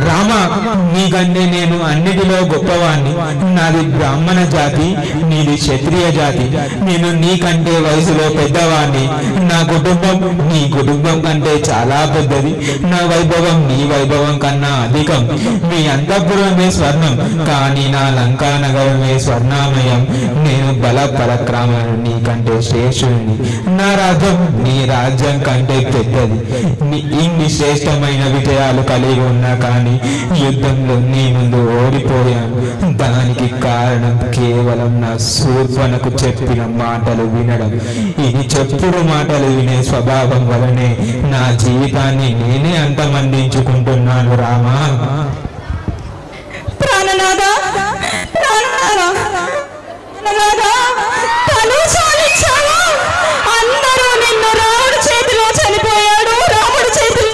రామ, నీకంటే నేను అన్నిటిలో గొప్పవాణ్ణి. నాది బ్రాహ్మణ జాతి, నీది క్షత్రియ జాతి. నేను నీకంటే వయసులో పెద్దవాణ్ణి. నా కుటుంబం నీ కుటుంబం కంటే చాలా పెద్దది. నా వైభవం నీ వైభవం కన్నా అధికం. మీ అంతఃపురమే స్వర్ణం, కానీ నా లంకా నగరమే స్వర్ణామయం. నేను బల పరక్రమాలు నీకంటే శ్రేష్ఠుని. నా రాజ్యం నీ రాజ్యం కంటే పెద్దది. ఇన్ని శ్రేష్టమైన విజయాలు కలిగి ఉన్నా కానీ యుద్ధంలో నీ ముందు ఓడిపోయాను. దానికి కారణం కేవలం నా శూర్పణకు చెప్పిన మాటలు వినడం. ఇది చెప్పుడు మాటలు వినే స్వభావం వలనే నా జీవితాన్ని నేనే అంతమందించుకుంటున్నాను. రామా, ప్రాణనాథా, అందరూ నిన్ను రాముడి చేతిలో చనిపోయాడు, రాముడి చేతిలో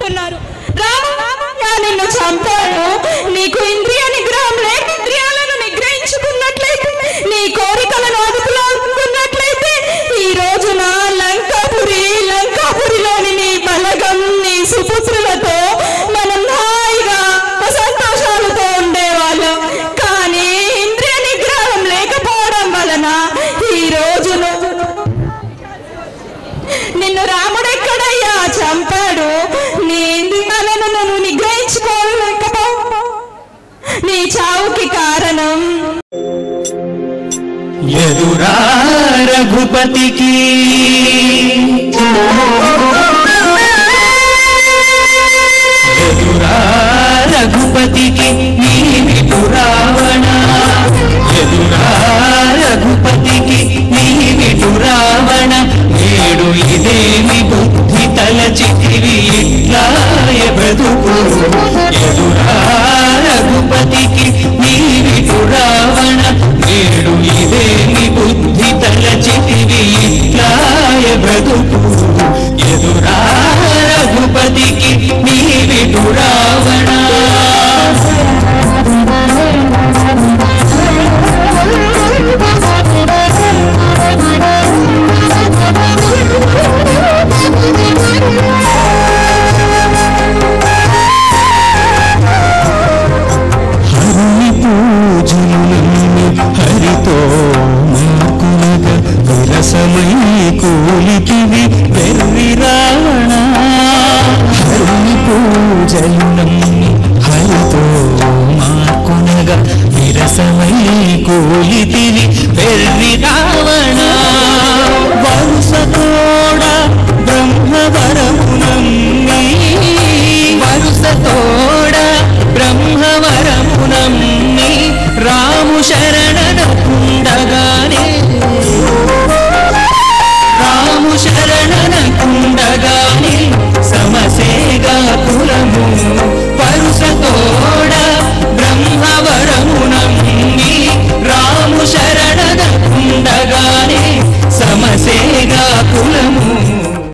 ఉన్నారు. నిన్ను చంపాడు. నీకు ఇంద్రియ నిగ్రహం లేక ఇంద్రియాలను నిగ్రహించుకున్నట్లయితే, నీ కోరికలను అదుపులో ఉంచుకున్నట్లయితే ఈ రోజున లంకాపురిలోని నీ బలగం, నీ సుపుత్రులతో మనం హాయిగా సంతోషాలతో ఉండేవాళ్ళం. కానీ ఇంద్రియ నిగ్రహం లేకపోవడం వలన ఈ రోజును నిన్ను రాముడెక్కడయ్యా చంపాడు. నీ ఇంద్రియాలను నువ్వు నిగ్రహించుకోలేకపో. నీ చావుకి కారణం ఎదురా రఘుపతికి, ఎదురా రఘుపతికి నీవిటు రావణ. ఎదురా రఘుపతికి నీవిటు రావణ. నేడు ఇదేమి బుద్ధి తలచితివి ఇట్లాయ బ్రతుకు. ఎదురా రఘుపతికి నీవిటు రావణ. నేడు ఇదేమి బుద్ధి తలచితివి ఇట్లాయ బ్రతుకు. ఎదురా రఘుపతికి నీవిటు రావణ. హరితో మాకునగ విరసమై కూలితివి వెర్రి రావణ. హరి పూజలు నమ్మి హరితో మాకునగ విరసమై కూలితివి వెర్రి రావణ.